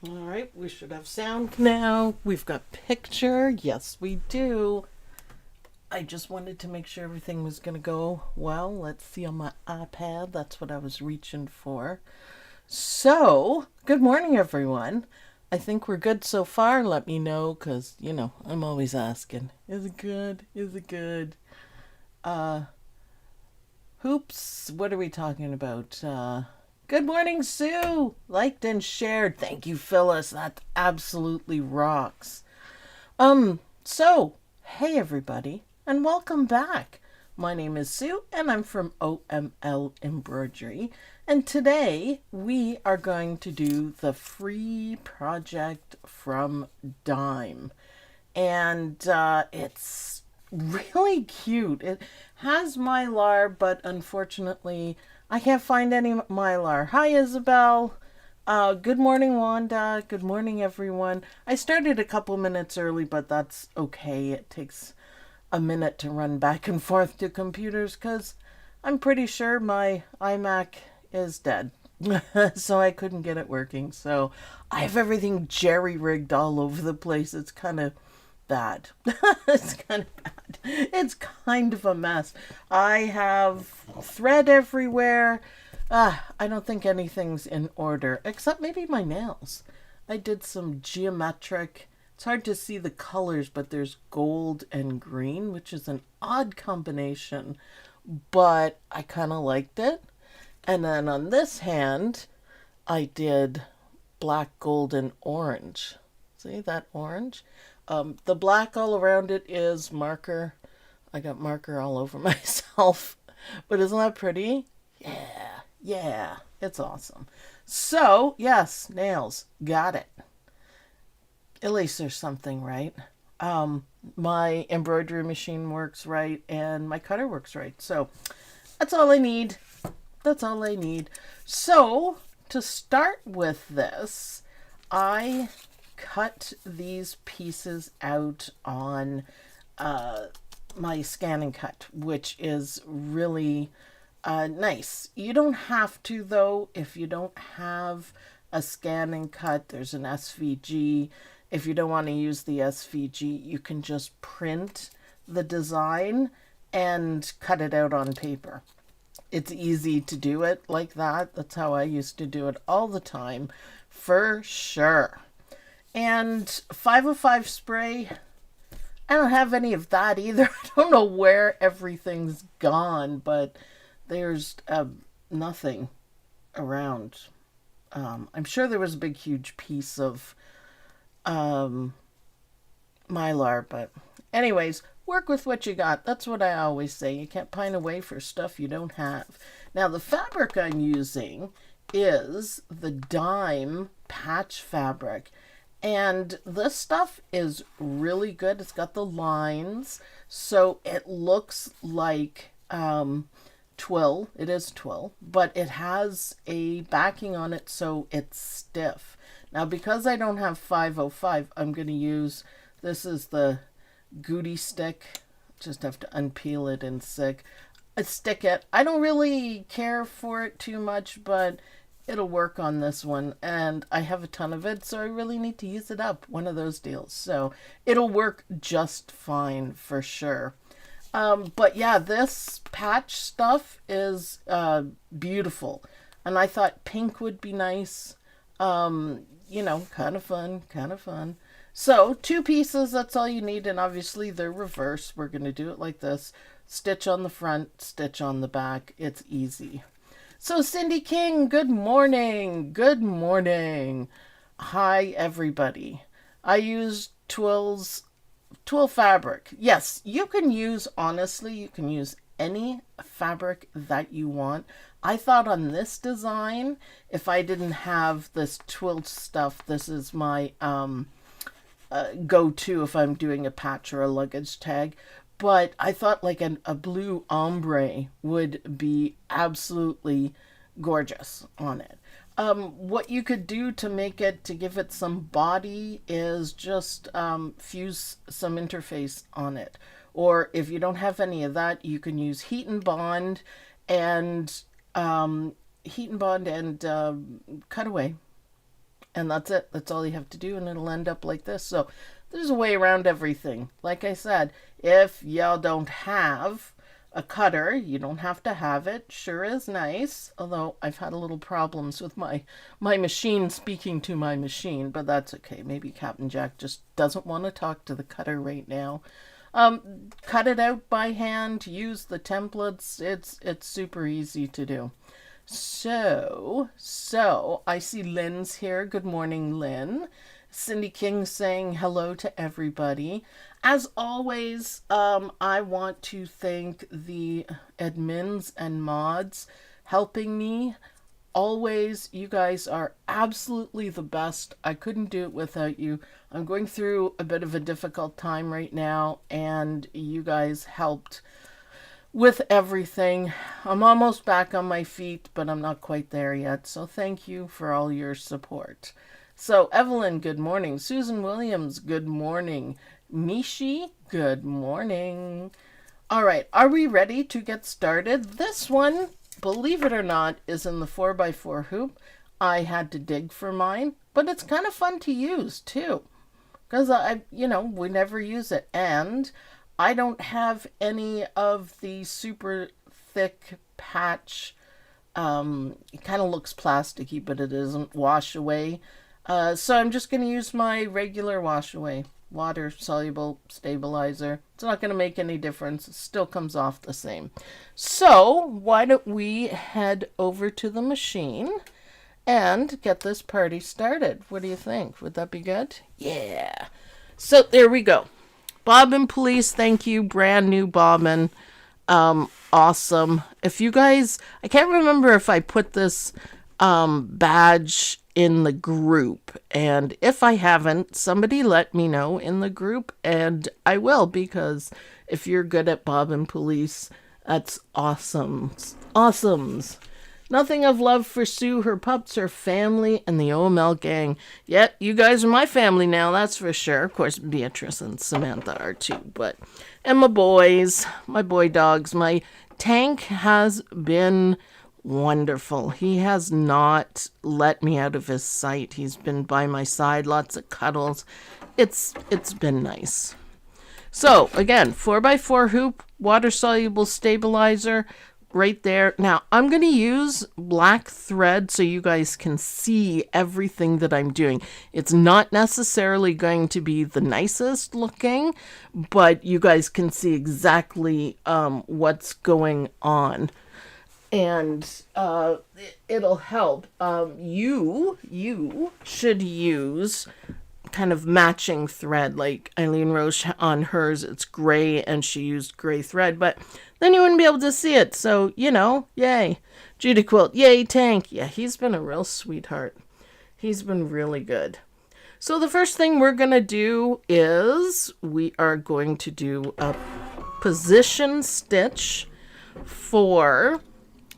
All right, we should have sound now. We've got picture. Yes, we do. I just wanted to make sure everything was going to go well. Let's see on my iPad. That's what I was reaching for. So, good morning, everyone. I think we're good so far. Let me know because, I'm always asking, is it good? Is it good? Uh, Hoops, what are we talking about? Good morning, Sue. Liked and shared. Thank you, Phyllis. That absolutely rocks. Hey everybody, and welcome back. My name is Sue, and I'm from OML Embroidery. And today we are going to do the free project from Dime. And it's really cute. It has Mylar, but unfortunately, I can't find any Mylar. Hi, Isabel. Good morning, Wanda. Good morning, everyone. I started a couple minutes early, but that's okay. It takes a minute to run back and forth to computers because I'm pretty sure my iMac is dead. So I couldn't get it working. So I have everything jerry rigged all over the place. It's kind of bad. It's kind of bad. It's kind of a mess. I have thread everywhere. I don't think anything's in order, except maybe my nails. I did some geometric. It's hard to see the colors, but there's gold and green, which is an odd combination, but I kind of liked it. And then on this hand, I did black, gold, and orange. See that orange? The black all around it is marker. I got marker all over myself. But isn't that pretty? Yeah, yeah, it's awesome. So, yes, nails. Got it. At least there's something right. My embroidery machine works right and my cutter works right. So, that's all I need. That's all I need. So, to start with this, I cut these pieces out on my scan and cut, which is really nice. You don't have to, though, if you don't have a scan and cut. There's an SVG. If you don't want to use the SVG, you can just print the design and cut it out on paper. It's easy to do it like that. That's how I used to do it all the time, for sure. And 505 spray, I don't have any of that either. I don't know where everything's gone, but there's nothing around. I'm sure there was a big, huge piece of Mylar, but anyways, work with what you got. That's what I always say. You can't pine away for stuff you don't have. Now, the fabric I'm using is the Dime patch fabric. And this stuff is really good. It's got the lines, so it looks like twill. It is twill, but it has a backing on it, so it's stiff. Now, because I don't have 505, I'm going to use, this is the Goody stick. Just have to unpeel it and stick it. I don't really care for it too much, but it'll work on this one. And I have a ton of it, so I really need to use it up. One of those deals. So it'll work just fine for sure. But yeah, this patch stuff is beautiful. And I thought pink would be nice. Kind of fun, kind of fun. So, two pieces, that's all you need, and obviously they're reverse. We're going to do it like this. Stitch on the front, stitch on the back. It's easy. So, Cindy King, good morning. Good morning. Hi, everybody. I used twill fabric. Yes, you can use, honestly, you can use any fabric that you want. I thought on this design, if I didn't have this twill stuff, this is my go-to if I'm doing a patch or a luggage tag. But I thought like a blue ombre would be absolutely gorgeous on it. What you could do to make it, to give it some body, is just fuse some interface on it. Or if you don't have any of that, you can use heat and bond and cutaway And that's it. That's all you have to do, and it'll end up like this. So there's a way around everything. Like I said, if y'all don't have a cutter, you don't have to have it. Sure is nice, although I've had a little problems with my machine speaking to my machine, but that's okay. Maybe Captain Jack just doesn't want to talk to the cutter right now. Cut it out by hand, use the templates. It's super easy to do. So I see Lynn's here. Good morning, Lynn. Cindy King saying hello to everybody. As always, I want to thank the admins and mods helping me. Always, you guys are absolutely the best. I couldn't do it without you. I'm going through a bit of a difficult time right now, and you guys helped with everything. I'm almost back on my feet, but I'm not quite there yet. So thank you for all your support. So Evelyn, good morning. Susan Williams, good morning. Mishi, good morning. All right, are we ready to get started? This one, believe it or not, is in the 4x4 hoop. I had to dig for mine, but it's kind of fun to use too, because we never use it. And I don't have any of the super thick patch. It kind of looks plasticky, but it isn't wash away. So I'm just going to use my regular wash away water soluble stabilizer. It's not going to make any difference. It still comes off the same. So why don't we head over to the machine and get this party started? What do you think? Would that be good? Yeah. So there we go. Bobbin Police, thank you. Brand new bobbin. Awesome. If you guys, I can't remember if I put this badge in the group, and if I haven't, somebody let me know in the group, and I will, because if you're good at Bobbin Police, that's awesome. Awesomes. Nothing of love for Sue, her pups, her family, and the OML gang. Yet, you guys are my family now, that's for sure. Of course, Beatrice and Samantha are too, and my boys, my boy dogs. My Tank has been wonderful. He has not let me out of his sight. He's been by my side, lots of cuddles. It's been nice. So, again, 4x4 hoop, water-soluble stabilizer, right there. Now, I'm going to use black thread so you guys can see everything that I'm doing. It's not necessarily going to be the nicest looking, but you guys can see exactly what's going on. And it'll help. You should use kind of matching thread, like Eileen Roche on hers, it's gray and she used gray thread, but then you wouldn't be able to see it. So, yay. Judy Quilt, yay, Tank. Yeah, he's been a real sweetheart. He's been really good. So the first thing we're going to do is we are going to do a position stitch for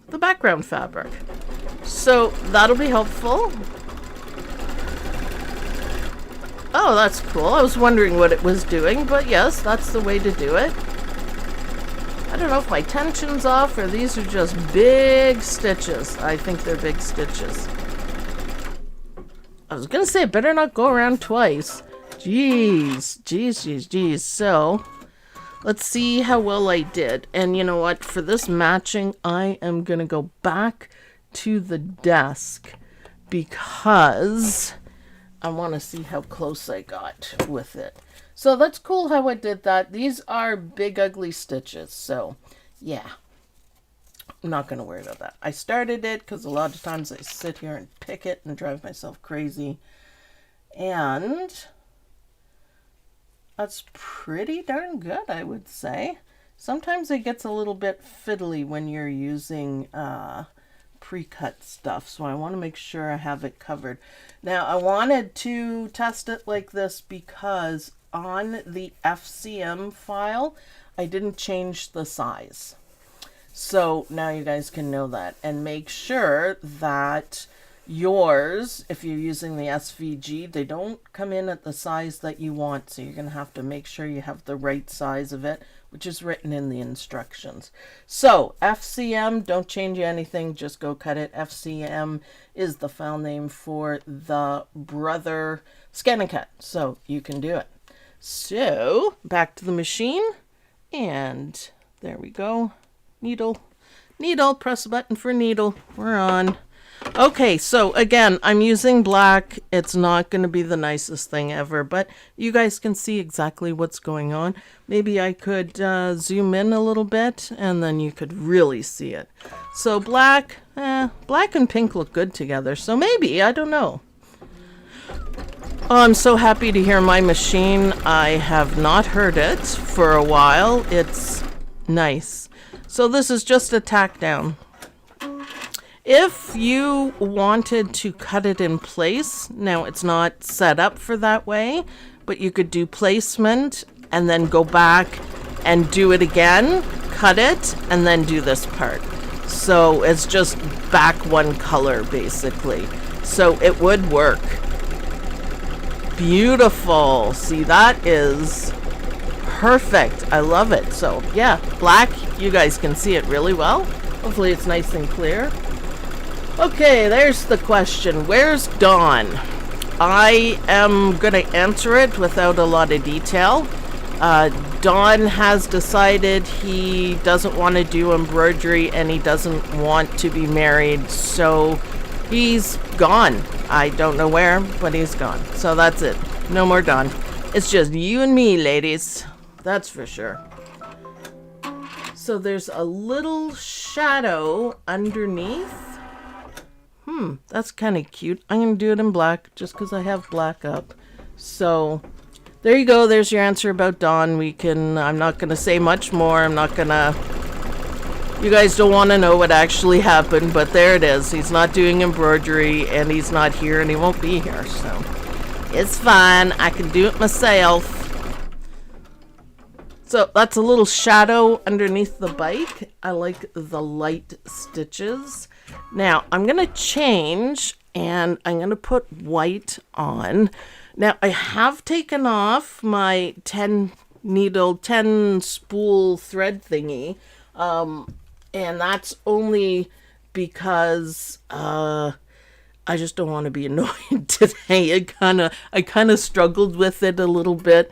the background fabric. So that'll be helpful. Oh, that's cool. I was wondering what it was doing, but yes, that's the way to do it. I don't know if my tension's off or these are just big stitches. I think they're big stitches. I was going to say, it better not go around twice. Jeez. So, let's see how well I did. And you know what? For this matching, I am going to go back to the desk because I want to see how close I got with it. So that's cool how I did that. These are big ugly stitches. So yeah, I'm not going to worry about that. I started it because a lot of times I sit here and pick it and drive myself crazy. And that's pretty darn good, I would say. Sometimes it gets a little bit fiddly when you're using pre-cut stuff, so I want to make sure I have it covered. Now, I wanted to test it like this because on the FCM file, I didn't change the size. So now you guys can know that, and make sure that yours, if you're using the SVG, they don't come in at the size that you want, so you're going to have to make sure you have the right size of it, which is written in the instructions. So FCM, don't change anything, just go cut it. FCM is the file name for the Brother Scan and Cut, so you can do it. So back to the machine, and there we go. Needle, press a button for needle. We're on. Okay, so again, I'm using black. It's not going to be the nicest thing ever, but you guys can see exactly what's going on. Maybe I could zoom in a little bit, and then you could really see it. So black and pink look good together, so maybe, I don't know. Oh, I'm so happy to hear my machine. I have not heard it for a while. It's nice. So this is just a tack down. If you wanted to cut it in place, now it's not set up for that way, but you could do placement and then go back and do it again, cut it, and then do this part. So it's just back one color basically. So it would work. Beautiful. See, that is perfect. I love it. So yeah, black, you guys can see it really well. Hopefully it's nice and clear. Okay, there's the question. Where's Don? I am going to answer it without a lot of detail. Don has decided he doesn't want to do embroidery and he doesn't want to be married, so he's gone. I don't know where, but he's gone. So that's it. No more Don. It's just you and me, ladies. That's for sure. So there's a little shadow underneath. That's kind of cute. I'm going to do it in black just because I have black up. So there you go. There's your answer about Dawn. I'm not going to say much more. You guys don't want to know what actually happened, but there it is. He's not doing embroidery and he's not here and he won't be here. So it's fine. I can do it myself. So that's a little shadow underneath the bike. I like the light stitches. Now I'm going to change and I'm going to put white on. Now I have taken off my 10 spool thread thingy. And that's only because I just don't want to be annoyed today. I kind of struggled with it a little bit.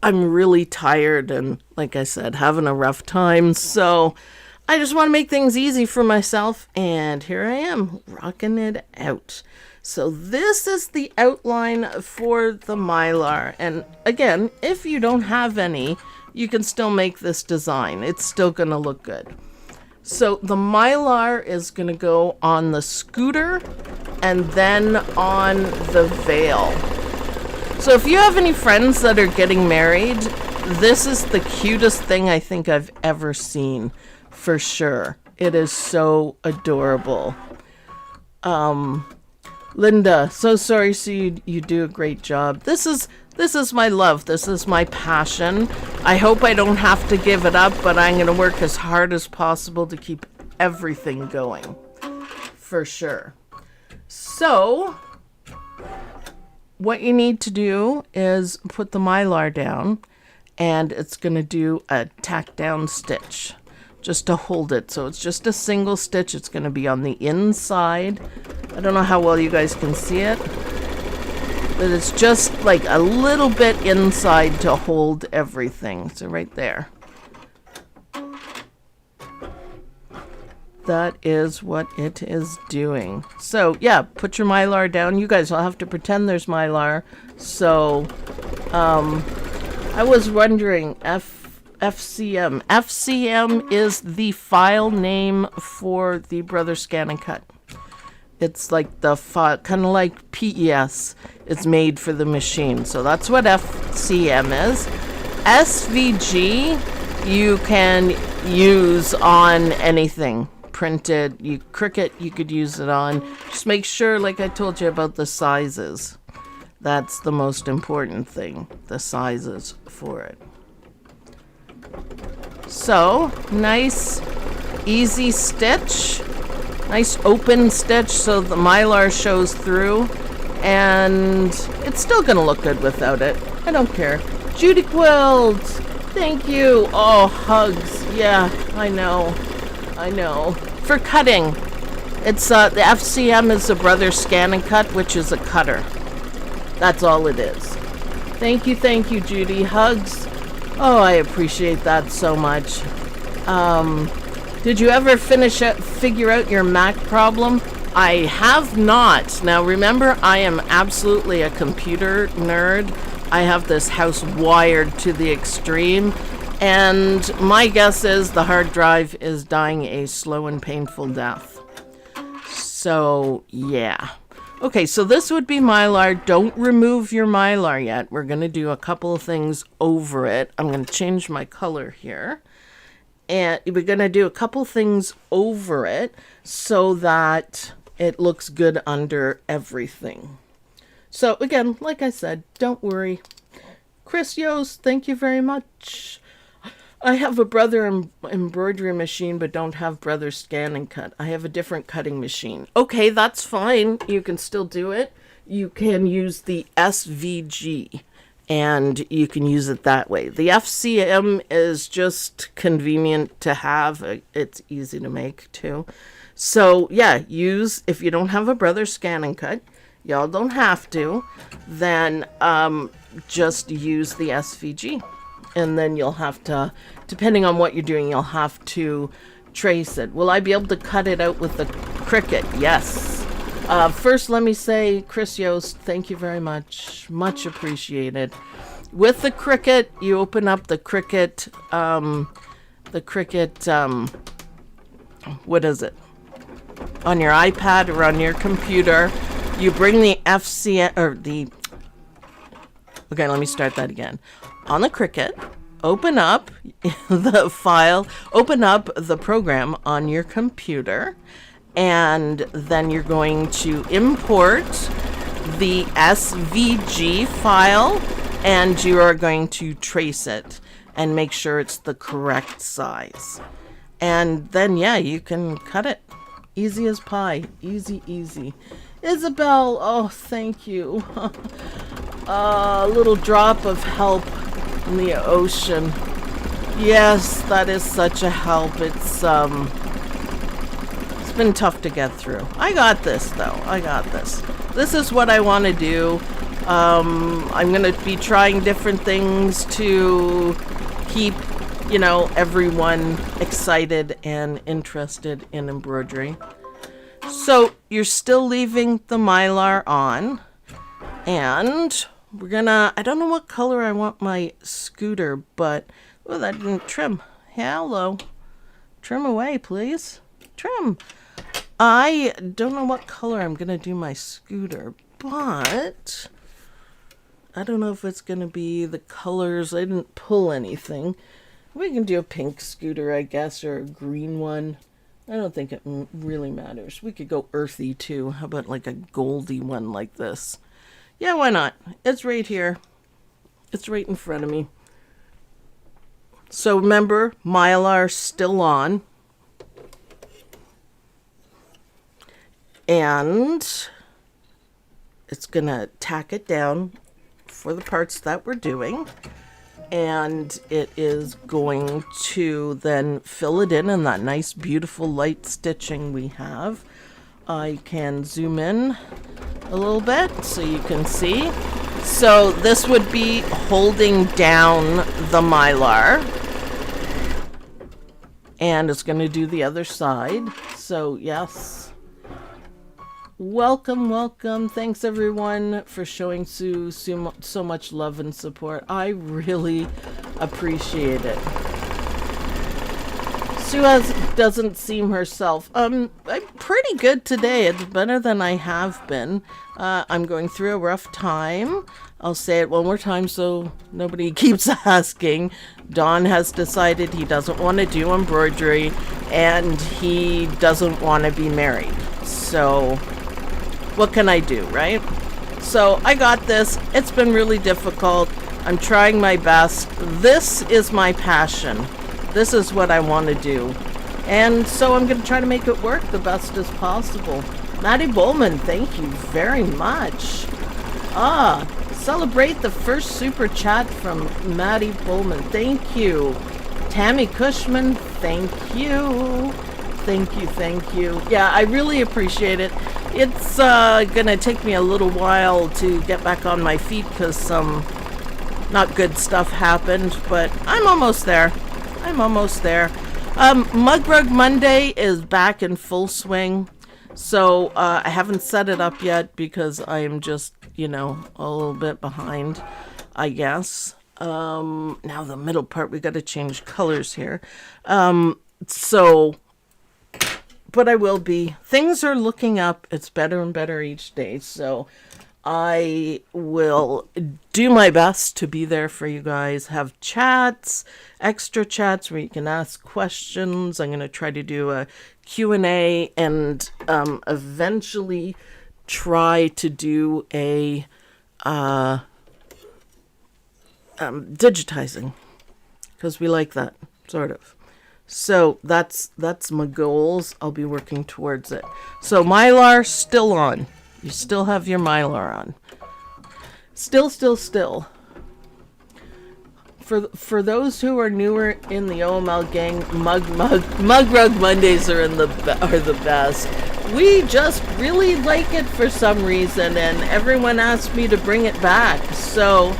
I'm really tired and, like I said, having a rough time. So I just want to make things easy for myself. And here I am, rocking it out. So this is the outline for the Mylar. And again, if you don't have any, you can still make this design. It's still going to look good. So the Mylar is going to go on the scooter and then on the veil. So if you have any friends that are getting married, this is the cutest thing I think I've ever seen, for sure. It is so adorable. Linda, so sorry. So you do a great job. This is my love. This is my passion. I hope I don't have to give it up, but I'm going to work as hard as possible to keep everything going, for sure. So what you need to do is put the Mylar down, and it's going to do a tack down stitch just to hold it. So it's just a single stitch. It's going to be on the inside. I don't know how well you guys can see it, but it's just like a little bit inside to hold everything. So right there. That is what it is doing. So yeah, put your Mylar down. You guys will have to pretend there's Mylar. So I was wondering, FCM. FCM is the file name for the Brother Scan and Cut. It's like the file, kind of like PES. It's made for the machine. So that's what FCM is. SVG you can use on anything. Printed, Cricut, you could use it on. Just make sure, like I told you, about the sizes. That's the most important thing, the sizes for it. So, nice, easy stitch. Nice open stitch so the Mylar shows through. And it's still going to look good without it. I don't care. Judy Quilts, thank you. Oh, hugs. Yeah, I know. For cutting, it's the FCM is a Brother Scan and Cut, which is a cutter. That's all it is. Thank you, Judy. Hugs. Oh, I appreciate that so much. Did you ever figure out your Mac problem? I have not. Now remember, I am absolutely a computer nerd. I have this house wired to the extreme, and my guess is the hard drive is dying a slow and painful death. So, yeah. Okay, so this would be Mylar. Don't remove your Mylar yet. We're going to do a couple of things over it. I'm going to change my color here. And we're going to do a couple things over it so that it looks good under everything. So again, like I said, don't worry. Chris Yost, thank you very much. I have a Brother embroidery machine, but don't have Brother Scan and Cut. I have a different cutting machine. Okay, that's fine. You can still do it. You can use the SVG. And you can use it that way. The FCM is just convenient to have. It's easy to make too. So yeah, if you don't have a Brother Scan and Cut, y'all don't have to, then just use the SVG. And then you'll have to, depending on what you're doing, you'll have to trace it. Will I be able to cut it out with the Cricut? Yes. First, let me say, Chris Yost, thank you very much. Much appreciated. With the Cricut, you open up the Cricut, what is it? On your iPad or on your computer, you bring the okay, let me start that again. On the Cricut, open up the file, open up the program on your computer, and then you're going to import the SVG file, and you are going to trace it and make sure it's the correct size. And then, yeah, you can cut it. Easy as pie. Easy. Isabel, oh, thank you. A little drop of help in the ocean. Yes, that is such a help. It's been tough to get through. I got this, though. This is what I want to do. I'm going to be trying different things to keep, everyone excited and interested in embroidery. So you're still leaving the Mylar on, and we're gonna, I don't know what color I want my scooter, but, oh, that didn't trim. Hello. Trim away, please. Trim. I don't know what color I'm gonna do my scooter, but I don't know if it's gonna be the colors. I didn't pull anything. We can do a pink scooter, I guess, or a green one. I don't think it really matters. We could go earthy too. How about like a goldy one like this? Yeah, why not? It's right here. It's right in front of me. So remember, Mylar still on. And it's going to tack it down for the parts that we're doing. And it is going to then fill it in that nice, beautiful light stitching we have. I can zoom in a little bit so you can see. So this would be holding down the Mylar. And it's going to do the other side. So yes. Welcome. Thanks everyone for showing Sue so much love and support. I really appreciate it. Sue doesn't seem herself. I'm pretty good today. It's better than I have been. I'm going through a rough time. I'll say it one more time so nobody keeps asking. Don has decided he doesn't want to do embroidery and he doesn't want to be married. So what can I do, right? So I got this. It's been really difficult. I'm trying my best. This is my passion. This is what I want to do. And so I'm going to try to make it work the best as possible. Maddie Bowman, thank you very much. Celebrate the first super chat from Maddie Bowman. Thank you. Tammy Cushman, thank you. Thank you. Yeah, I really appreciate it. It's gonna take me a little while to get back on my feet because some not good stuff happened, but I'm almost there. Mug Rug Monday is back in full swing. So I haven't set it up yet because I am just, a little bit behind, I guess. Now the middle part, we got to change colors here. But I will be. Things are looking up. It's better and better each day. So I will do my best to be there for you guys. Have chats, extra chats where you can ask questions. I'm going to try to do a Q&A and eventually try to do a digitizing, because we like that, sort of. So that's my goals. I'll be working towards it. So Mylar still on. You still have your Mylar on. Still. For those who are newer in the OML gang, Mug Rug Mondays are the best. We just really like it for some reason, and everyone asked me to bring it back. So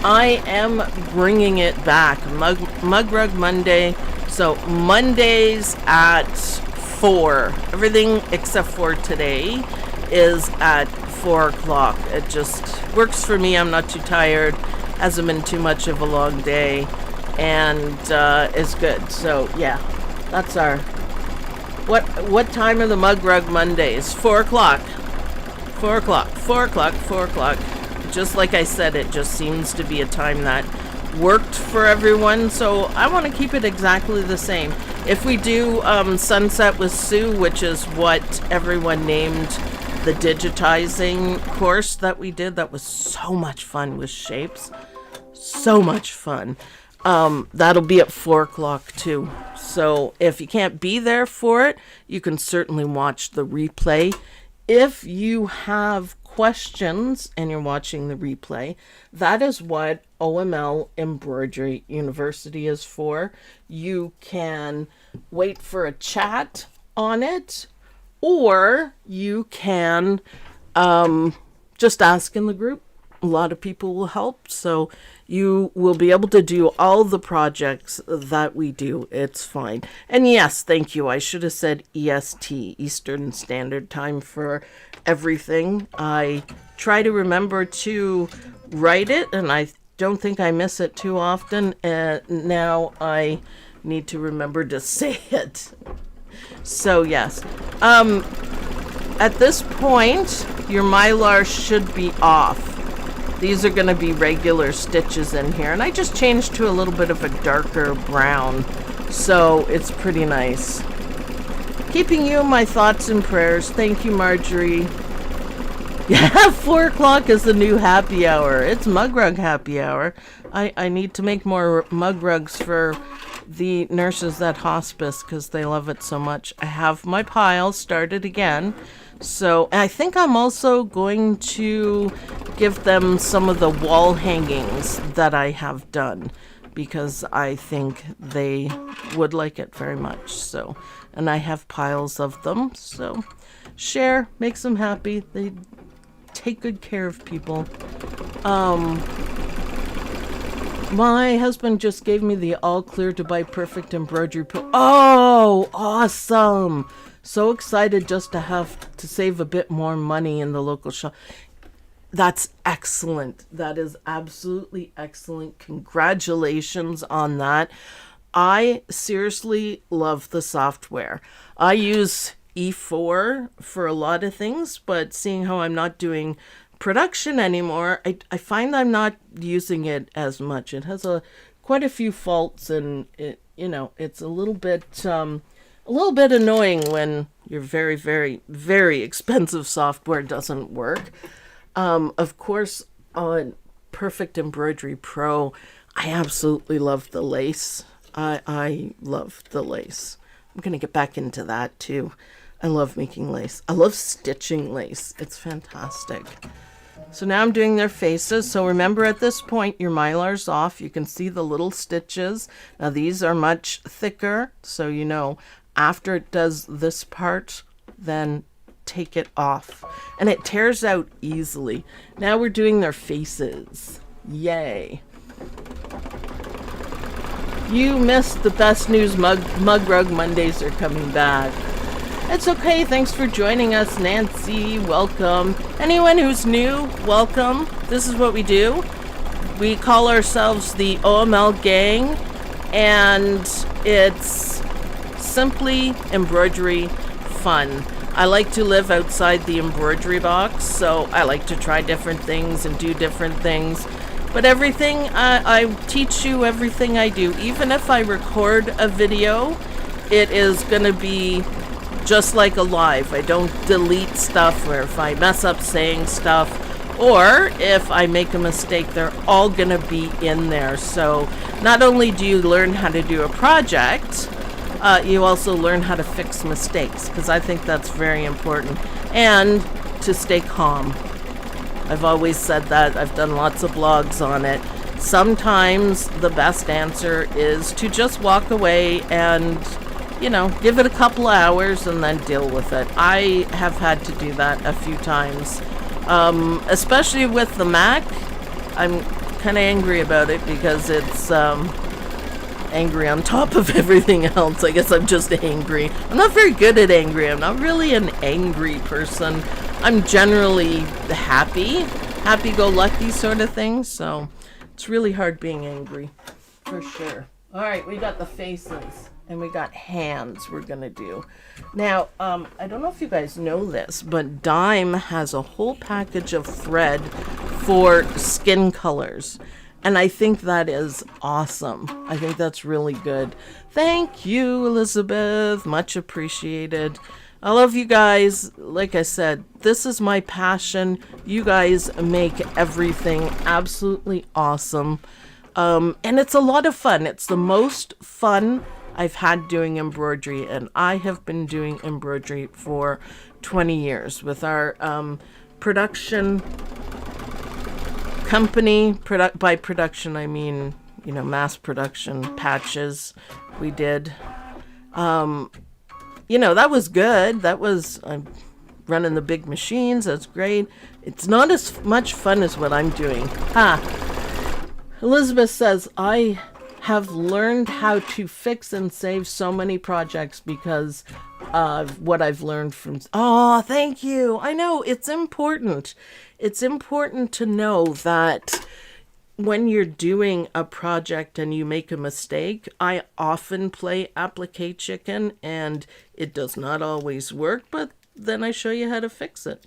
I am bringing it back. Mug Rug Monday. So Mondays at 4. Everything except for today is at 4 o'clock. It just works for me. I'm not too tired. Hasn't been too much of a long day. And it's good. So yeah, that's our... What time are the Mug Rug Mondays? 4 o'clock. 4 o'clock. Just like I said, it just seems to be a time that worked for everyone, so I want to keep it exactly the same. If we do Sunset with Sue, which is what everyone named the digitizing course that we did, that was so much fun with shapes. So much fun. That'll be at 4 o'clock too. So if you can't be there for it, you can certainly watch the replay. If you have questions and you're watching the replay, that is what OML Embroidery University is for. You can wait for a chat on it, or you can just ask in the group. A lot of people will help, so you will be able to do all the projects that we do. It's fine. And yes, thank you. I should have said EST, Eastern Standard Time, for everything. I try to remember to write it, and I don't think I miss it too often. Now I need to remember to say it. So yes. At this point, your Mylar should be off. These are going to be regular stitches in here. And I just changed to a little bit of a darker brown. So it's pretty nice. Keeping you in my thoughts and prayers. Thank you, Marjorie. Yeah, 4 o'clock is the new happy hour. It's mug rug happy hour. I need to make more mug rugs for the nurses at hospice because they love it so much. I have my pile started again. So I think I'm also going to give them some of the wall hangings that I have done because I think they would like it very much. So, and I have piles of them. So share, makes them happy. They take good care of people. My husband just gave me the all clear to buy perfect embroidery. Oh, awesome. So excited just to have to save a bit more money in the local shop. That's excellent. That is absolutely excellent. Congratulations on that. I seriously love the software. I use E4 for a lot of things, but seeing how I'm not doing production anymore, I find I'm not using it as much. It has quite a few faults, and it's a little bit annoying when your very, very, very expensive software doesn't work. Of course, on Perfect Embroidery Pro, I absolutely love the lace. I love the lace. I'm going to get back into that too. I love making lace. I love stitching lace. It's fantastic. So now I'm doing their faces. So remember, at this point, your Mylar's off. You can see the little stitches. Now these are much thicker. So you know, after it does this part, then take it off. And it tears out easily. Now we're doing their faces. Yay. You missed the best news. Mug Rug Mondays are coming back. It's okay. Thanks for joining us, Nancy. Welcome. Anyone who's new, welcome. This is what we do. We call ourselves the OML Gang, and it's simply embroidery fun. I like to live outside the embroidery box, so I like to try different things and do different things. But everything, I teach you everything I do. Even if I record a video, it is going to be just like a live. I don't delete stuff, or if I mess up saying stuff, or if I make a mistake, they're all going to be in there. So not only do you learn how to do a project, you also learn how to fix mistakes, because I think that's very important, and to stay calm. I've always said that. I've done lots of blogs on it. Sometimes the best answer is to just walk away and, you know, give it a couple hours and then deal with it. I have had to do that a few times, especially with the Mac. I'm kind of angry about it because it's angry on top of everything else. I guess I'm just angry. I'm not very good at angry. I'm not really an angry person. I'm generally happy-go-lucky sort of thing, so it's really hard being angry, for sure. All right, we got the faces, and we got hands we're going to do. Now, I don't know if you guys know this, but Dime has a whole package of thread for skin colors, and I think that is awesome. I think that's really good. Thank you, Elizabeth. Much appreciated. I love you guys. Like I said, this is my passion. You guys make everything absolutely awesome. And it's a lot of fun. It's the most fun I've had doing embroidery. And I have been doing embroidery for 20 years with our production company. By production, I mean, you know, mass production patches we did. You know, that was good. That was, I'm running the big machines. That's great. It's not as much fun as what I'm doing. Elizabeth says, I have learned how to fix and save so many projects because of what I've learned from... Oh, thank you. I know, it's important. It's important to know that when you're doing a project and you make a mistake, I often play applique chicken, and it does not always work, but then I show you how to fix it.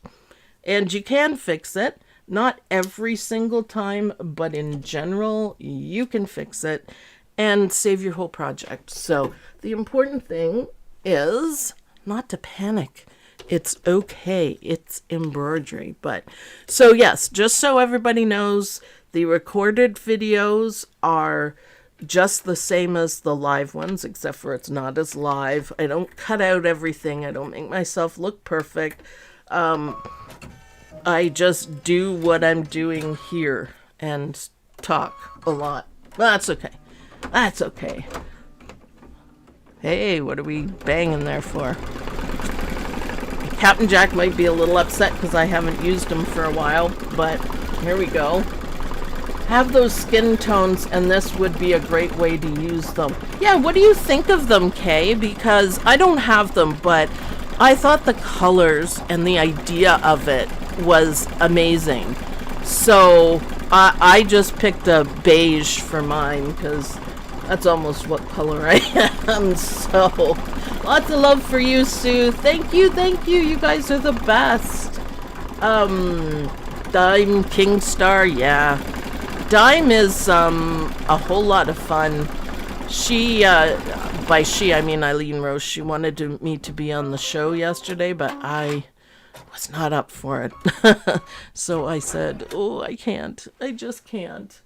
And you can fix it. Not every single time, but in general, you can fix it and save your whole project. So the important thing is not to panic. It's okay. It's embroidery. But so yes, just so everybody knows, the recorded videos are just the same as the live ones, except for it's not as live. I don't cut out everything. I don't make myself look perfect. I just do what I'm doing here and talk a lot. That's okay. That's okay. Hey, what are we banging there for? Captain Jack might be a little upset because I haven't used him for a while, but here we go. Have those skin tones, and this would be a great way to use them. Yeah, what do you think of them, Kay? Because I don't have them, but I thought the colors and the idea of it was amazing. So I just picked a beige for mine because that's almost what color I am. So lots of love for you, Sue. Thank you, thank you. You guys are the best. Dime Kingstar, yeah. Dime is a whole lot of fun. She, by she I mean Eileen Rose, she wanted me to be on the show yesterday, but I was not up for it. So I said, oh, I can't. I just can't.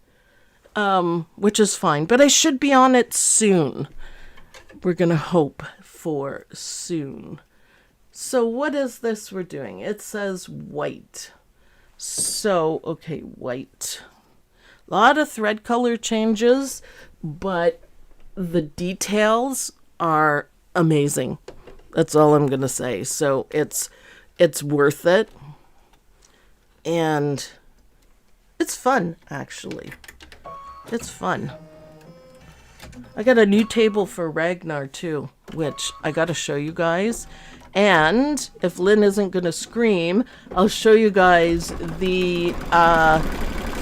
Which is fine, but I should be on it soon. we're going to hope for soon. So what is this we're doing? It says white. So, okay, white. A lot of thread color changes, but the details are amazing. That's all I'm going to say. So it's worth it. And it's fun, actually. It's fun. I got a new table for Ragnar, too, which I got to show you guys. And if Lynn isn't going to scream, I'll show you guys the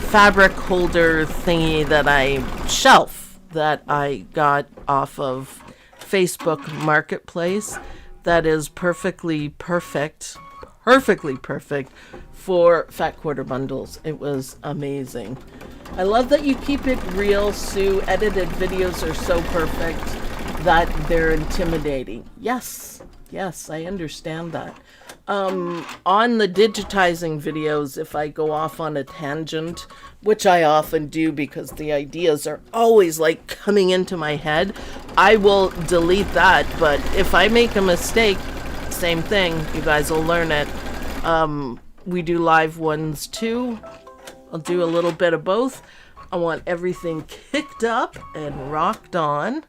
fabric holder thingy shelf that I got off of Facebook Marketplace that is perfectly perfect for fat quarter bundles. It was amazing. I love that you keep it real, Sue. Edited videos are so perfect that they're intimidating. Yes, I understand that. On the digitizing videos, if I go off on a tangent, which I often do because the ideas are always like coming into my head, I will delete that. But if I make a mistake, same thing, you guys will learn it. We do live ones too. I'll do a little bit of both. I want everything kicked up and rocked on.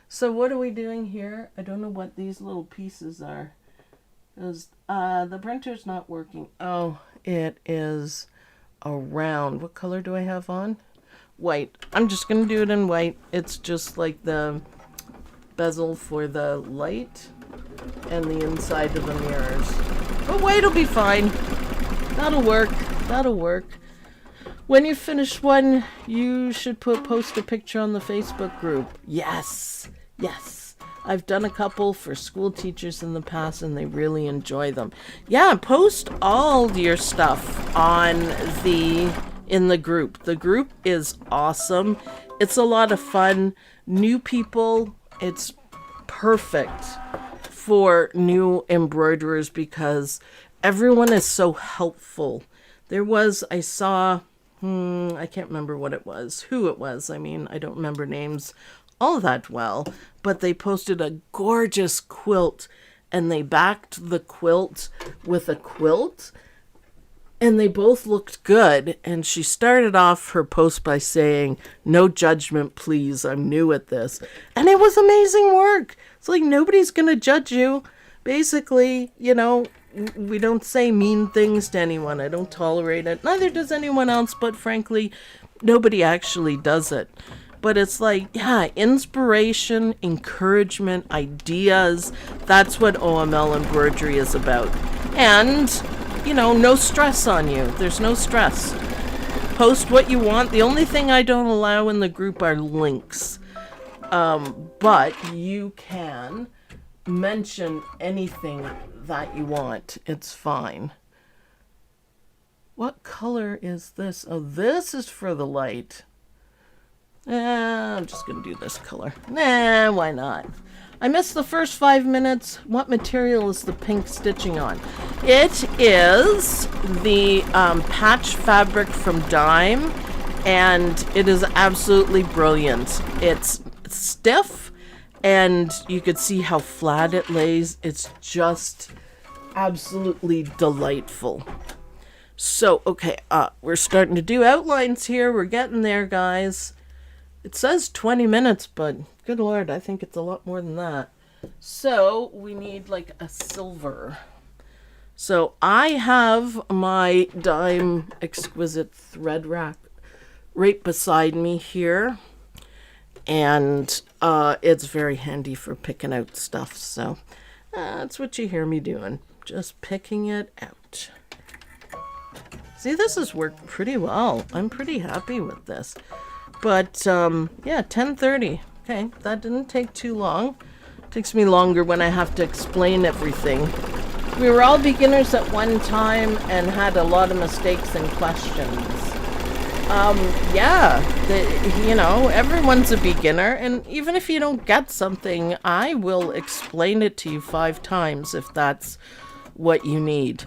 So what are we doing here? I don't know what these little pieces are. The printer's not working. Oh, it is a round. What color do I have on? White. I'm just going to do it in white. It's just like the bezel for the light and the inside of the mirrors. But white will be fine. That'll work. When you finish one, you should post a picture on the Facebook group. Yes. I've done a couple for school teachers in the past and they really enjoy them. Yeah, post all your stuff in the group. The group is awesome. It's a lot of fun. New people, it's perfect for new embroiderers because everyone is so helpful. I saw, I can't remember who it was. I mean, I don't remember names all that well, but they posted a gorgeous quilt and they backed the quilt with a quilt and they both looked good. And she started off her post by saying, "No judgment, please. I'm new at this." And it was amazing work. It's like nobody's going to judge you. Basically, we don't say mean things to anyone. I don't tolerate it. Neither does anyone else, but frankly, nobody actually does it. But it's like, yeah, inspiration, encouragement, ideas. That's what OML Embroidery is about. And, no stress on you. There's no stress. Post what you want. The only thing I don't allow in the group are links. But you can mention anything that you want. It's fine. What color is this? Oh, this is for the light. I'm just going to do this color. Why not? I missed the first 5 minutes. What material is the pink stitching on? It is the patch fabric from Dime, and it is absolutely brilliant. It's stiff, and you could see how flat it lays. It's just absolutely delightful. So, okay, we're starting to do outlines here. We're getting there, guys. It says 20 minutes, but good Lord, I think it's a lot more than that. So we need like a silver. So I have my Dime Exquisite thread rack right beside me here. And it's very handy for picking out stuff. So that's what you hear me doing. Just picking it out. See, this has worked pretty well. I'm pretty happy with this. But, yeah, 10:30. Okay, that didn't take too long. It takes me longer when I have to explain everything. We were all beginners at one time and had a lot of mistakes and questions. Everyone's a beginner, and even if you don't get something, I will explain it to you 5 times if that's what you need.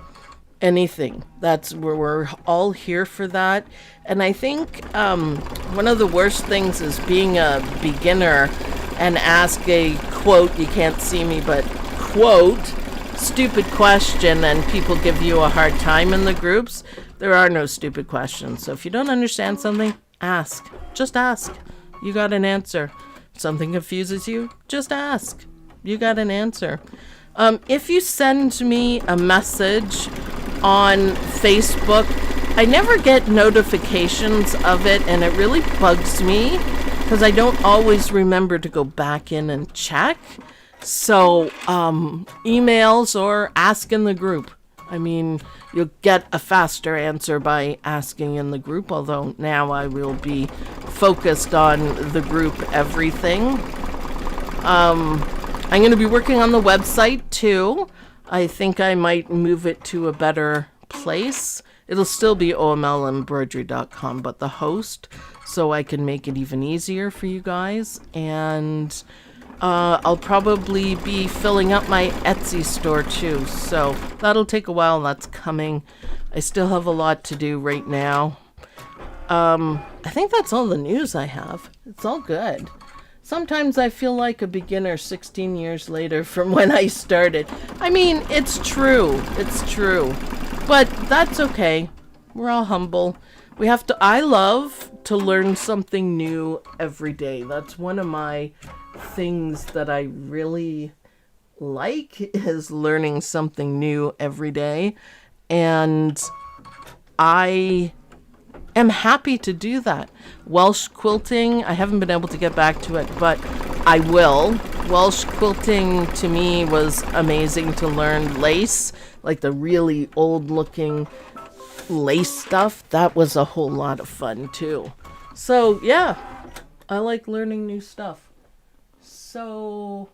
Anything. That's where we're all here for that. And I think one of the worst things is being a beginner and ask a quote, you can't see me, but quote, stupid question and people give you a hard time in the groups. There are no stupid questions. So if you don't understand something, ask. Just ask. You got an answer. If something confuses you, just ask. You got an answer. If you send me a message on Facebook, I never get notifications of it, and it really bugs me because I don't always remember to go back in and check. So, emails or ask in the group. I mean, you'll get a faster answer by asking in the group, although now I will be focused on the group everything. I'm going to be working on the website too. I think I might move it to a better place. It'll still be omlembroidery.com, but the host, so I can make it even easier for you guys. And I'll probably be filling up my Etsy store too, so that'll take a while. That's coming. I still have a lot to do right now. I think that's all the news I have. It's all good. Sometimes I feel like a beginner 16 years later from when I started. I mean, it's true. It's true. But that's okay. We're all humble. I love to learn something new every day. That's one of my things that I really like, is learning something new every day. And I am happy to do that. Welsh quilting, I haven't been able to get back to it, but I will. Welsh quilting to me was amazing to learn. Lace, like the really old looking lace stuff, that was a whole lot of fun too. So yeah, I like learning new stuff. So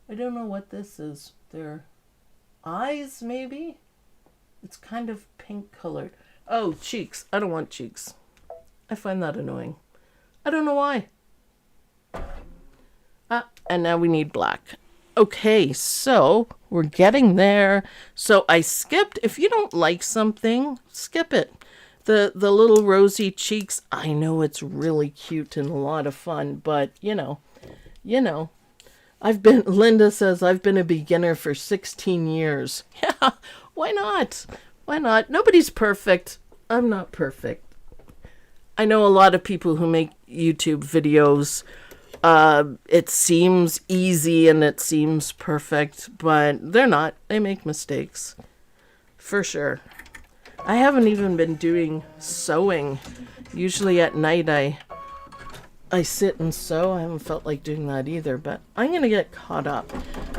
I don't know what this is. They're eyes, maybe? It's kind of pink colored. Oh, cheeks. I don't want cheeks. I find that annoying. I don't know why. And now we need black. Okay, so we're getting there. So I skipped. If you don't like something, skip it. The little rosy cheeks, I know it's really cute and a lot of fun, but you know, Linda says I've been a beginner for 16 years. Yeah, why not? Why not? Nobody's perfect. I'm not perfect. I know a lot of people who make YouTube videos. It seems easy and it seems perfect, but they're not. They make mistakes. For sure. I haven't even been doing sewing. Usually at night I sit and sew. I haven't felt like doing that either, but I'm going to get caught up.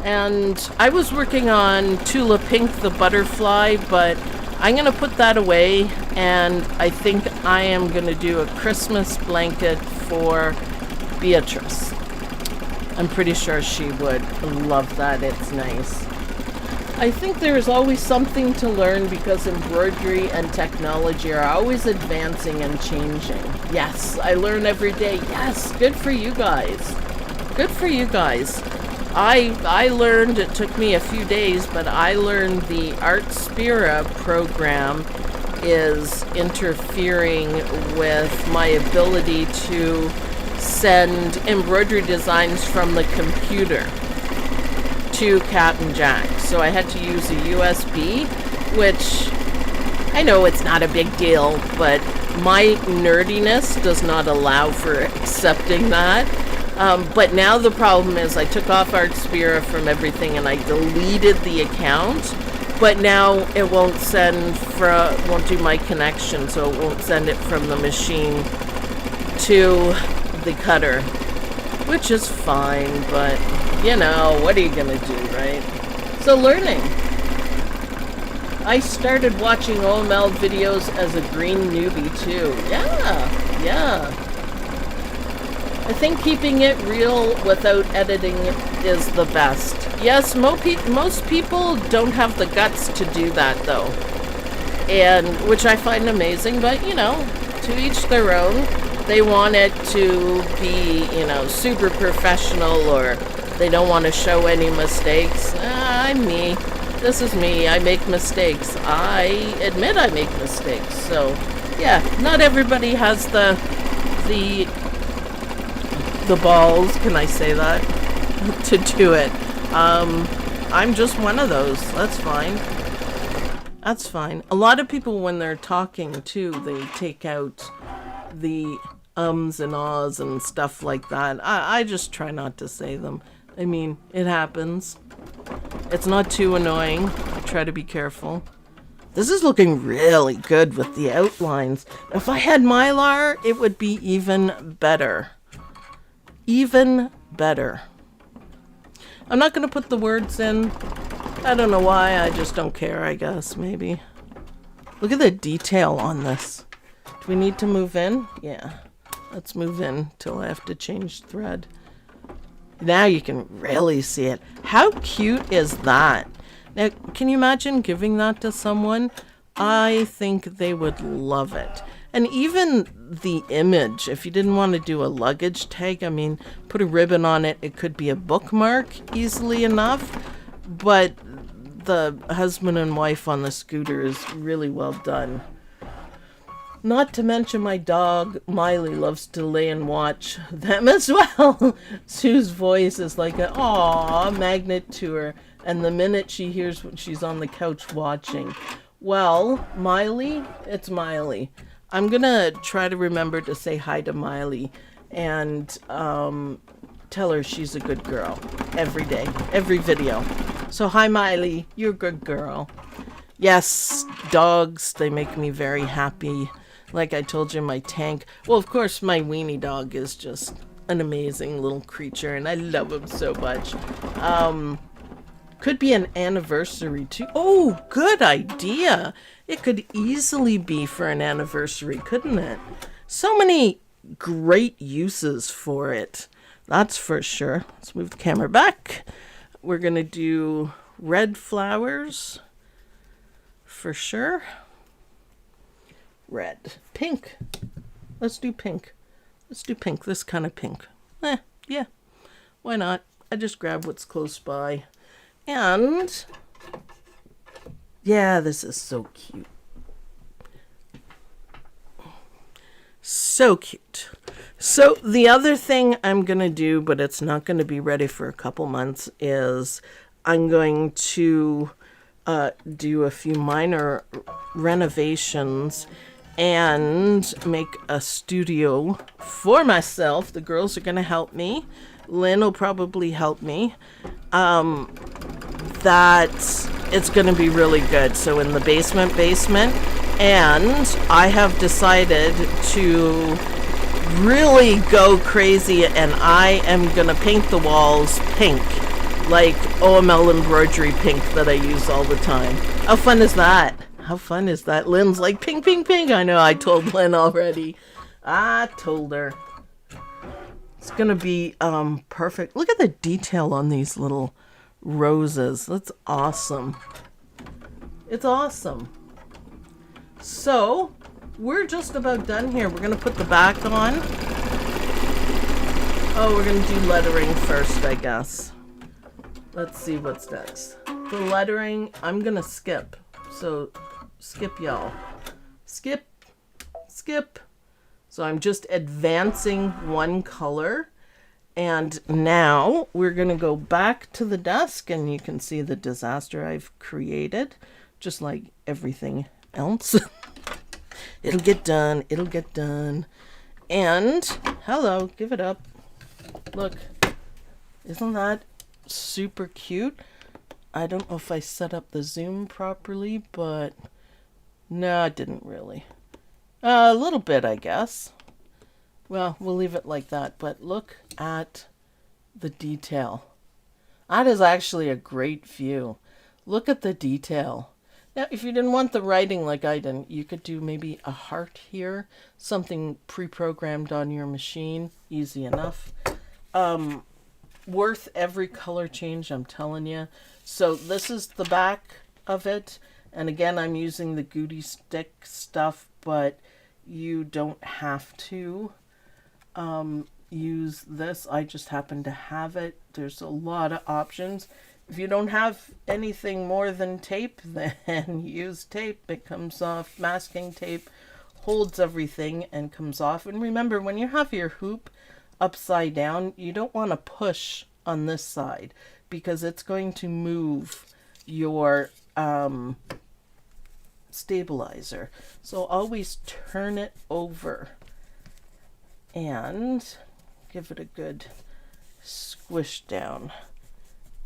And I was working on Tula Pink, the butterfly, but I'm going to put that away, and I think I am going to do a Christmas blanket for Beatrice. I'm pretty sure she would love that. It's nice. I think there's always something to learn because embroidery and technology are always advancing and changing. Yes, I learn every day. Yes, good for you guys. Good for you guys. I learned, it took me a few days, but I learned the Artspira program is interfering with my ability to send embroidery designs from the computer to Captain Jack. So I had to use a USB, which I know it's not a big deal, but my nerdiness does not allow for accepting that. But now the problem is I took off Artspira from everything and I deleted the account, but now it won't won't do my connection, so it won't send it from the machine to the cutter, which is fine, but you know, what are you gonna do, right? So learning. I started watching OML videos as a green newbie too. Yeah. I think keeping it real without editing is the best. Yes, most people don't have the guts to do that though, and which I find amazing, but you know, to each their own. They want it to be, you know, super professional, or they don't want to show any mistakes. I'm me. This is me. I make mistakes. I admit I make mistakes. So, yeah, not everybody has the balls, can I say that? to do it. I'm just one of those. That's fine. That's fine. A lot of people, when they're talking too, they take out the ums and ahs and stuff like that. I just try not to say them. I mean, it happens. It's not too annoying. I try to be careful. This is looking really good with the outlines. If I had Mylar, it would be even better. Even better. I'm not going to put the words in. I don't know why. I just don't care, I guess, maybe. Look at the detail on this. Do we need to move in? Yeah. Let's move in till I have to change thread. Now you can really see it. How cute is that? Now, can you imagine giving that to someone? I think they would love it. And even the image, if you didn't want to do a luggage tag, I mean, put a ribbon on it. It could be a bookmark easily enough. But the husband and wife on the scooter is really well done. Not to mention my dog, Miley, loves to lay and watch them as well. Sue's voice is like a aw magnet to her. And the minute she hears when she's on the couch watching. Well, Miley, it's Miley. I'm going to try to remember to say hi to Miley and tell her she's a good girl every day, every video. So hi, Miley, you're a good girl. Yes, dogs, they make me very happy. Like I told you, my tank. Well, of course, my weenie dog is just an amazing little creature, and I love him so much. Could be an anniversary, too. Oh, good idea. It could easily be for an anniversary, couldn't it? So many great uses for it. That's for sure. Let's move the camera back. We're going to do red flowers for sure. Red. Pink. Let's do pink. Let's do pink. This kind of pink. Yeah. Why not? I just grab what's close by. And yeah, this is so cute. So cute. So the other thing I'm going to do, but it's not going to be ready for a couple months, is I'm going to do a few minor renovations and make a studio for myself. The girls are going to help me. Lynn will probably help me. That it's going to be really good. So in the basement, and I have decided to really go crazy, and I am going to paint the walls pink, like OML Embroidery pink that I use all the time. How fun is that? How fun is that? Lynn's like, pink, pink, pink. I know, I told Lynn already. I told her. It's going to be perfect. Look at the detail on these little roses. That's awesome. It's awesome. So, we're just about done here. We're going to put the back on. Oh, we're going to do lettering first, I guess. Let's see what's next. The lettering, I'm going to skip. So, skip, y'all. Skip. So I'm just advancing one color. And now we're going to go back to the desk, and you can see the disaster I've created, just like everything else. It'll get done. It'll get done. And hello, give it up. Look, isn't that super cute? I don't know if I set up the zoom properly, but no, I didn't really. A little bit, I guess. Well, we'll leave it like that, but look at the detail. That is actually a great view. Look at the detail. Now, if you didn't want the writing like I didn't, you could do maybe a heart here, something pre-programmed on your machine, easy enough. Worth every color change, I'm telling you. So this is the back of it, and again, I'm using the Goody Stick stuff, but you don't have to use this. I just happen to have it. There's a lot of options. If you don't have anything more than tape, then use tape. It comes off. Masking tape holds everything and comes off. And remember, when you have your hoop upside down, you don't want to push on this side because it's going to move your stabilizer. So always turn it over and give it a good squish down.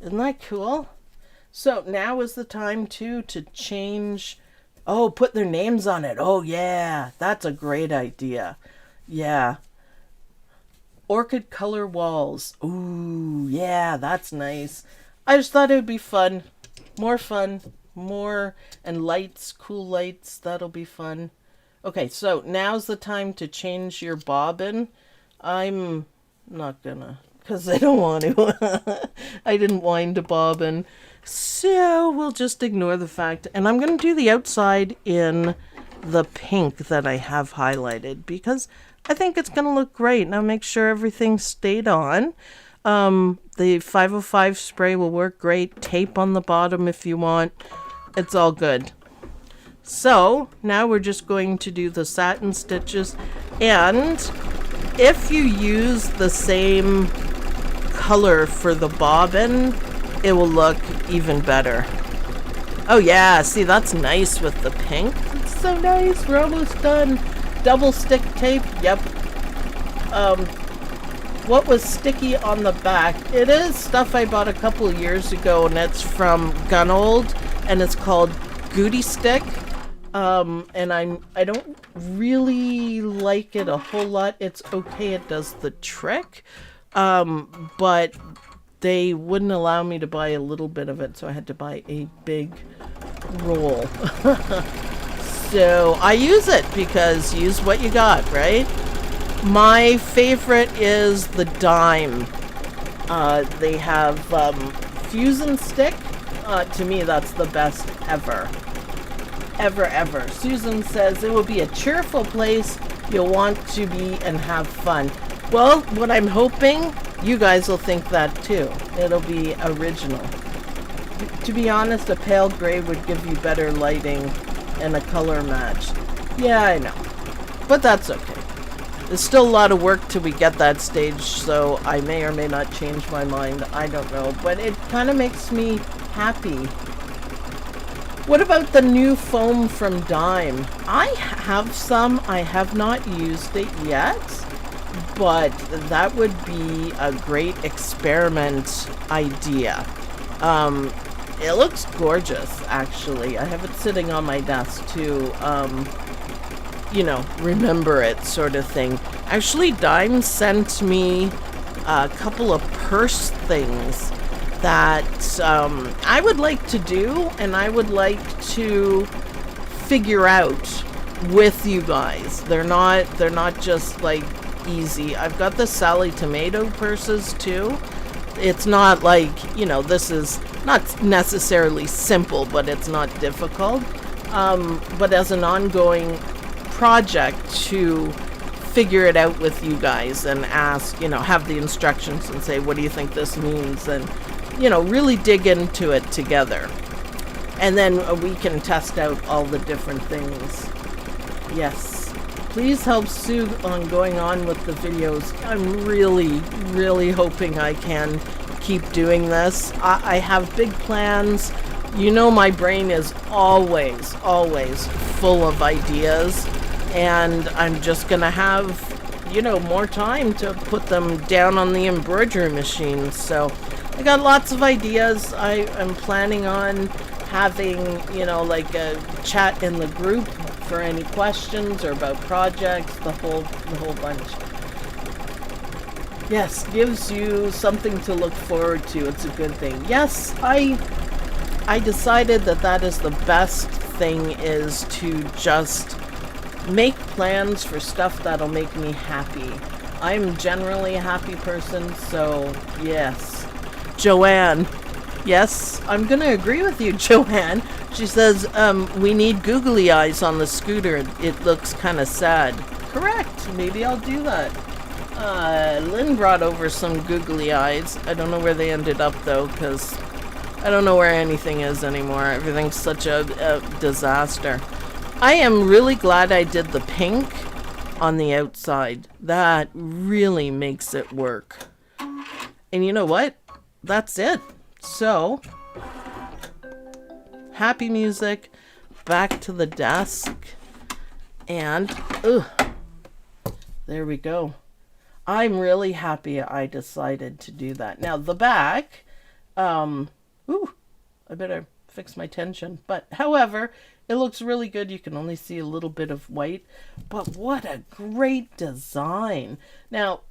Isn't that cool? So now is the time to change. Oh, put their names on it. Oh yeah, that's a great idea. Yeah. Orchid color walls. Ooh, yeah, that's nice. I just thought it would be fun. More, and lights, cool lights, that'll be fun. Okay, so now's the time to change your bobbin. I'm not gonna, because I don't want to. I didn't wind a bobbin. So we'll just ignore the fact. And I'm going to do the outside in the pink that I have highlighted because I think it's going to look great. Now make sure everything stayed on. The 505 spray will work great. Tape on the bottom if you want. It's all good. So now we're just going to do the satin stitches. And if you use the same color for the bobbin, it will look even better. Oh yeah, see, that's nice with the pink. It's so nice. We're almost done. Double stick tape. Yep. What was sticky on the back? It is stuff I bought a couple of years ago, and it's from Gunold, and it's called Goody Stick. And I don't really like it a whole lot. It's okay. It does the trick. But they wouldn't allow me to buy a little bit of it, so I had to buy a big roll. So I use it because use what you got, right? My favorite is the dime. They have Fusion Stick. To me, that's the best ever. Ever. Susan says it will be a cheerful place you'll want to be and have fun. Well, what I'm hoping, you guys will think that too. It'll be original. To be honest, a pale gray would give you better lighting and a color match. Yeah, I know. But that's okay. There's still a lot of work till we get that stage, so I may or may not change my mind. I don't know. But it kind of makes me happy. What about the new foam from Dime? I have some. I have not used it yet. But that would be a great experiment idea. It looks gorgeous, actually. I have it sitting on my desk too. You know, remember it sort of thing. Actually, Dime sent me a couple of purse things that I would like to do, and I would like to figure out with you guys. They're not just like easy. I've got the Sally Tomato purses too. It's not like, you know, this is not necessarily simple, but it's not difficult. But as an ongoing project to figure it out with you guys and ask, you know, have the instructions and say, what do you think this means? And, you know, really dig into it together. And then we can test out all the different things. Yes. Please help Sue on going on with the videos. I'm really hoping I can keep doing this. I have big plans. You know, my brain is always full of ideas, and I'm just gonna have, you know, more time to put them down on the embroidery machine. So I got lots of ideas. I am planning on having, you know, like a chat in the group for any questions or about projects, the whole bunch. Yes, gives you something to look forward to. It's a good thing. Yes, I decided that is the best thing, is to just make plans for stuff that'll make me happy. I'm generally a happy person, so yes. Joanne. Yes, I'm going to agree with you, Joanne. She says, we need googly eyes on the scooter. It looks kind of sad. Correct. Maybe I'll do that. Lynn brought over some googly eyes. I don't know where they ended up, though, because I don't know where anything is anymore. Everything's such a disaster. I am really glad I did the pink on the outside. That really makes it work. And you know what? that's it. So, happy music, back to the desk, and there we go. I'm really happy I decided to do that. Now the back, I better fix my tension. But however, it looks really good. You can only see a little bit of white, but what a great design. Now,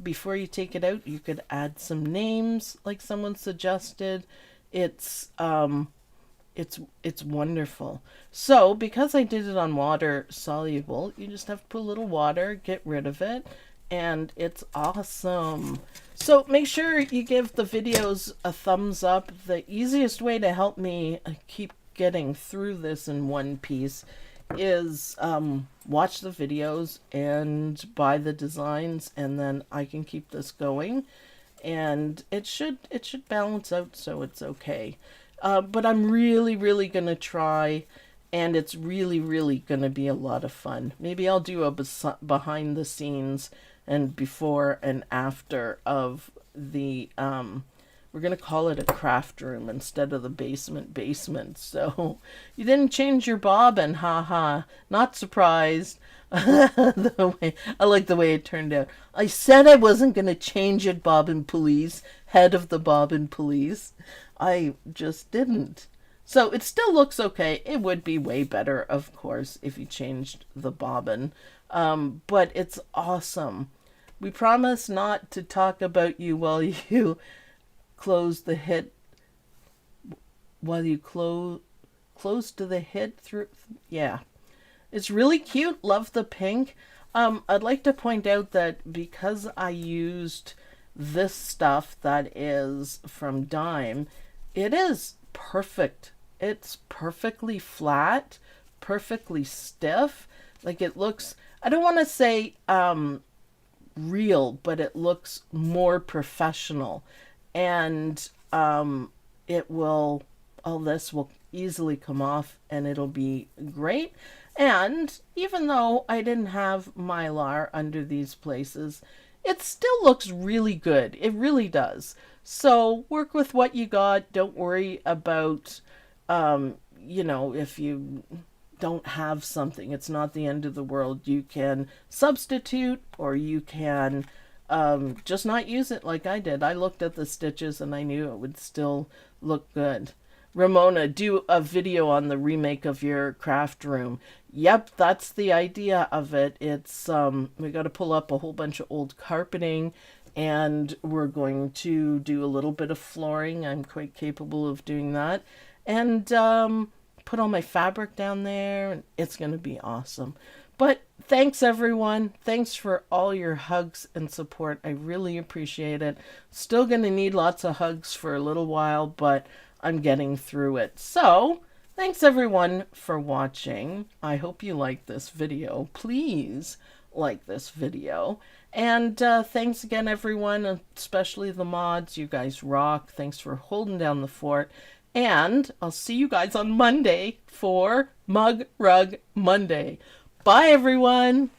before you take it out, you could add some names like someone suggested. It's wonderful. So because I did it on water soluble, you just have to put a little water, get rid of it, and it's awesome. So make sure you give the videos a thumbs up. The easiest way to help me keep getting through this in one piece is watch the videos and buy the designs, and then I can keep this going, and it should balance out, so it's okay. But I'm really gonna try, and it's really gonna be a lot of fun. Maybe I'll do a behind the scenes and before and after of the we're gonna call it a craft room instead of the basement. So you didn't change your bobbin, haha. Not surprised. I like the way it turned out. I said I wasn't gonna change it, bobbin police, head of the bobbin police. I just didn't. So it still looks okay. It would be way better, of course, if you changed the bobbin. But it's awesome. We promise not to talk about you while you close the hit. While you close to the hit through. Yeah. It's really cute. Love the pink. I'd like to point out that because I used this stuff that is from Dime, it is perfect. It's perfectly flat, perfectly stiff. Like it looks, I don't want to say real, but it looks more professional. And all this will easily come off and it'll be great. And even though I didn't have Mylar under these places, it still looks really good. It really does. So work with what you got. Don't worry about, if you don't have something. It's not the end of the world. You can substitute, or you can just not use it like I did. I looked at the stitches and I knew it would still look good. Ramona, do a video on the remake of your craft room. Yep, that's the idea of it. It's we got to pull up a whole bunch of old carpeting, and we're going to do a little bit of flooring. I'm quite capable of doing that. And put all my fabric down there, and it's going to be awesome. But thanks, everyone. Thanks for all your hugs and support. I really appreciate it. Still going to need lots of hugs for a little while, but I'm getting through it. So, thanks, everyone, for watching. I hope you like this video. Please like this video. And thanks again, everyone, especially the mods. You guys rock. Thanks for holding down the fort. And I'll see you guys on Monday for Mug Rug Monday. Bye, everyone.